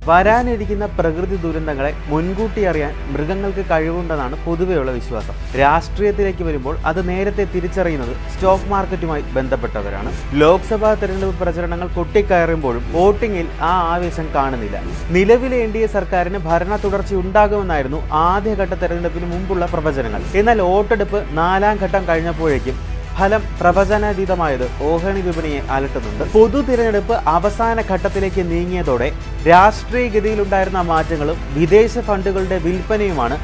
വരാനിരിക്കുന്ന പ്രകൃതി ദുരന്തങ്ങളെ മുൻകൂട്ടി അറിയാൻ മൃഗങ്ങൾക്ക് കഴിവുണ്ടെന്നാണ് പൊതുവെയുള്ള വിശ്വാസം. രാഷ്ട്രീയത്തിലേക്ക് വരുമ്പോൾ അത് നേരത്തെ തിരിച്ചറിയുന്നത് സ്റ്റോക്ക് മാർക്കറ്റുമായി ബന്ധപ്പെട്ടവരാണ്. ലോക്സഭാ തെരഞ്ഞെടുപ്പ് പ്രചരണങ്ങൾ കൊട്ടിക്കയറുമ്പോഴും വോട്ടിംഗിൽ ആ ആവേശം കാണുന്നില്ല. നിലവിലെ NDA സർക്കാരിന് ഭരണ തുടർച്ച ഉണ്ടാകുമെന്നായിരുന്നു ആദ്യഘട്ട തെരഞ്ഞെടുപ്പിന് മുമ്പുള്ള പ്രവചനങ്ങൾ. എന്നാൽ വോട്ടെടുപ്പ് 4ാം ഘട്ടം കഴിഞ്ഞപ്പോഴേക്കും ഫലം പ്രവചനാതീതമായത് ഓഹരി വിപണിയെ അലട്ടുന്നുണ്ട്. പൊതു തിരഞ്ഞെടുപ്പ് അവസാന ഘട്ടത്തിലേക്ക് നീങ്ങിയതോടെ രാഷ്ട്രീയ ഗതിയിലുണ്ടായിരുന്ന മാറ്റങ്ങളും വിദേശ ഫണ്ടുകളുടെ വിൽപ്പനയുമാണ്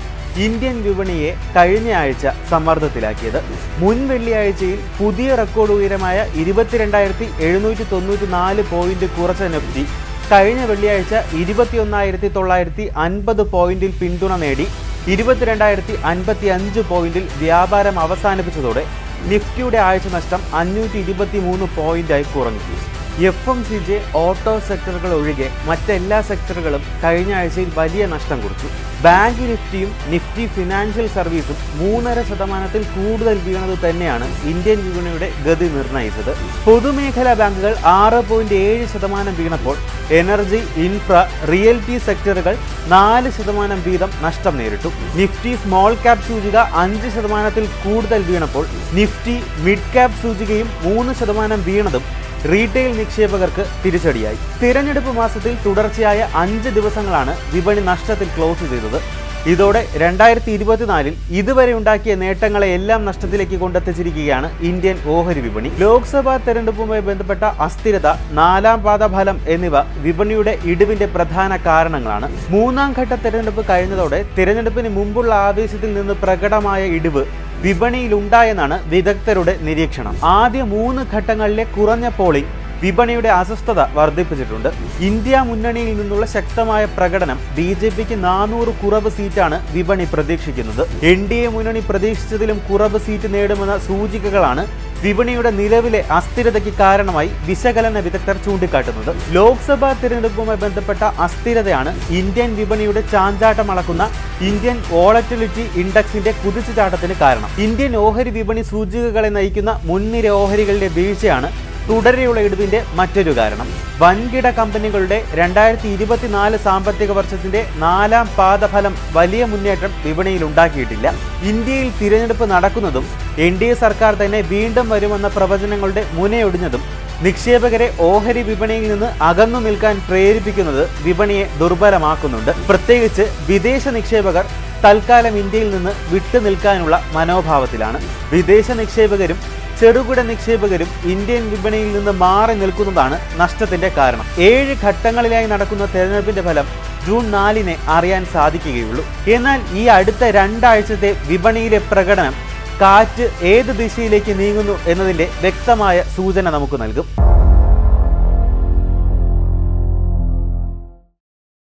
ഇന്ത്യൻ വിപണിയെ കഴിഞ്ഞ ആഴ്ച സമ്മർദ്ദത്തിലാക്കിയത്. മുൻ വെള്ളിയാഴ്ചയിൽ പുതിയ റെക്കോർഡ് ഉയരമായ 22,794 പോയിന്റ് കുറച്ച നിഫ്റ്റി കഴിഞ്ഞ വെള്ളിയാഴ്ച 21,950 പോയിന്റിൽ പിന്തുണ നേടി 22,055 പോയിന്റിൽ വ്യാപാരം അവസാനിപ്പിച്ചതോടെ നിഫ്റ്റിയുടെ ആഴ്ച നഷ്ടം 523 പോയിന്റായി കുറഞ്ഞു. FMCG, ഓട്ടോ സെക്ടറുകൾ ഒഴികെ മറ്റെല്ലാ സെക്ടറുകളും കഴിഞ്ഞ ആഴ്ചയിൽ വലിയ നഷ്ടം കുറിച്ചു. ബാങ്ക് നിഫ്റ്റിയും നിഫ്റ്റി ഫിനാൻഷ്യൽ സർവീസും 3.5% കൂടുതൽ വീണത് തന്നെയാണ് ഇന്ത്യൻ വിപണിയുടെ ഗതി നിർണ്ണയിച്ചത്. പൊതുമേഖലാ ബാങ്കുകൾ 6.7% വീണപ്പോൾ എനർജി, ഇൻഫ്ര, റിയൽറ്റി സെക്ടറുകൾ 4% വീതം നഷ്ടം നേരിട്ടു. നിഫ്റ്റി സ്മോൾ ക്യാപ് സൂചിക 5% കൂടുതൽ വീണപ്പോൾ നിഫ്റ്റി മിഡ് ക്യാപ് സൂചികയും 3% വീണതും റീറ്റെയിൽ നിക്ഷേപകർക്ക് തിരിച്ചടിയായി. തിരഞ്ഞെടുപ്പ് മാസത്തിൽ തുടർച്ചയായ 5 ദിവസങ്ങളാണ് വിപണി നഷ്ടത്തിൽ ക്ലോസ് ചെയ്തത്. ഇതോടെ 2024 ഇതുവരെ ഉണ്ടാക്കിയ നേട്ടങ്ങളെ എല്ലാം നഷ്ടത്തിലേക്ക് കൊണ്ടെത്തിച്ചിരിക്കുകയാണ് ഇന്ത്യൻ ഓഹരി വിപണി. ലോക്സഭാ തെരഞ്ഞെടുപ്പുമായി ബന്ധപ്പെട്ട അസ്ഥിരത, 4ാം പാദ ഫലം എന്നിവ വിപണിയുടെ ഇടിവിന്റെ പ്രധാന കാരണങ്ങളാണ്. 3ാം ഘട്ട തെരഞ്ഞെടുപ്പ് കഴിഞ്ഞതോടെ തിരഞ്ഞെടുപ്പിന് മുമ്പുള്ള ആവേശത്തിൽ നിന്ന് പ്രകടമായ ഇടിവ് വിപണിയിലുണ്ടായെന്നാണ് വിദഗ്ധരുടെ നിരീക്ഷണം. ആദ്യ 3 ഘട്ടങ്ങളിലെ കുറഞ്ഞ പോളിംഗ് വിപണിയുടെ അസ്വസ്ഥത വർദ്ധിപ്പിച്ചിട്ടുണ്ട്. ഇന്ത്യ മുന്നണിയിൽ നിന്നുള്ള ശക്തമായ പ്രകടനം BJPക്ക് 400 കുറവ് സീറ്റാണ് വിപണി പ്രതീക്ഷിക്കുന്നത്. NDA മുന്നണി പ്രതീക്ഷിച്ചതിലും കുറവ് സീറ്റ് നേടുമെന്ന സൂചികകളാണ് വിപണിയുടെ നിലവിലെ അസ്ഥിരതയ്ക്ക് കാരണമായി വിശകലന വിദഗ്ധർ ചൂണ്ടിക്കാട്ടുന്നത്. ലോക്സഭാ തിരഞ്ഞെടുപ്പുമായി ബന്ധപ്പെട്ട അസ്ഥിരതയാണ് ഇന്ത്യൻ വിപണിയുടെ ചാഞ്ചാട്ടം അളക്കുന്ന ഇന്ത്യൻ വോളറ്റിലിറ്റി ഇൻഡെക്സിന്റെ കുതിച്ചുചാട്ടത്തിന് കാരണം. ഇന്ത്യൻ ഓഹരി വിപണി സൂചികകളെ നയിക്കുന്ന മുൻനിര ഓഹരികളുടെ വീഴ്ചയാണ് തുടരെയുള്ള ഇടിവിന്റെ മറ്റൊരു കാരണം. വൻകിട കമ്പനികളുടെ 2024 സാമ്പത്തിക വർഷത്തിന്റെ 4ാം പാദഫലം വലിയ മുന്നേറ്റം വിപണിയിൽ ഉണ്ടാക്കിയിട്ടില്ല. ഇന്ത്യയിൽ തിരഞ്ഞെടുപ്പ് നടക്കുന്നതും NDA സർക്കാർ തന്നെ വീണ്ടും വരുമെന്ന പ്രവചനങ്ങളുടെ മുനയൊടിഞ്ഞതും നിക്ഷേപകരെ ഓഹരി വിപണിയിൽ നിന്ന് അകന്നു നിൽക്കാൻ പ്രേരിപ്പിക്കുന്നത് വിപണിയെ ദുർബലമാക്കുന്നുണ്ട്. പ്രത്യേകിച്ച് വിദേശ നിക്ഷേപകർ തൽക്കാലം ഇന്ത്യയിൽ നിന്ന് വിട്ടുനിൽക്കാനുള്ള മനോഭാവത്തിലാണ്. വിദേശ നിക്ഷേപകരും ചെറുകിട നിക്ഷേപകരും ഇന്ത്യൻ വിപണിയിൽ നിന്ന് മാറി നിൽക്കുന്നതാണ് നഷ്ടത്തിന്റെ കാരണം. 7 ഘട്ടങ്ങളിലായി നടക്കുന്ന തെരഞ്ഞെടുപ്പിന്റെ ഫലം ജൂൺ 4-ന് അറിയാൻ സാധിക്കുകയുള്ളൂ. എന്നാൽ ഈ അടുത്ത 2 ആഴ്ചത്തെ വിപണിയിലെ പ്രകടനം കാറ്റ് ഏത് ദിശയിലേക്ക് നീങ്ങുന്നു എന്നതിന്റെ വ്യക്തമായ സൂചന നമുക്ക് നൽകും.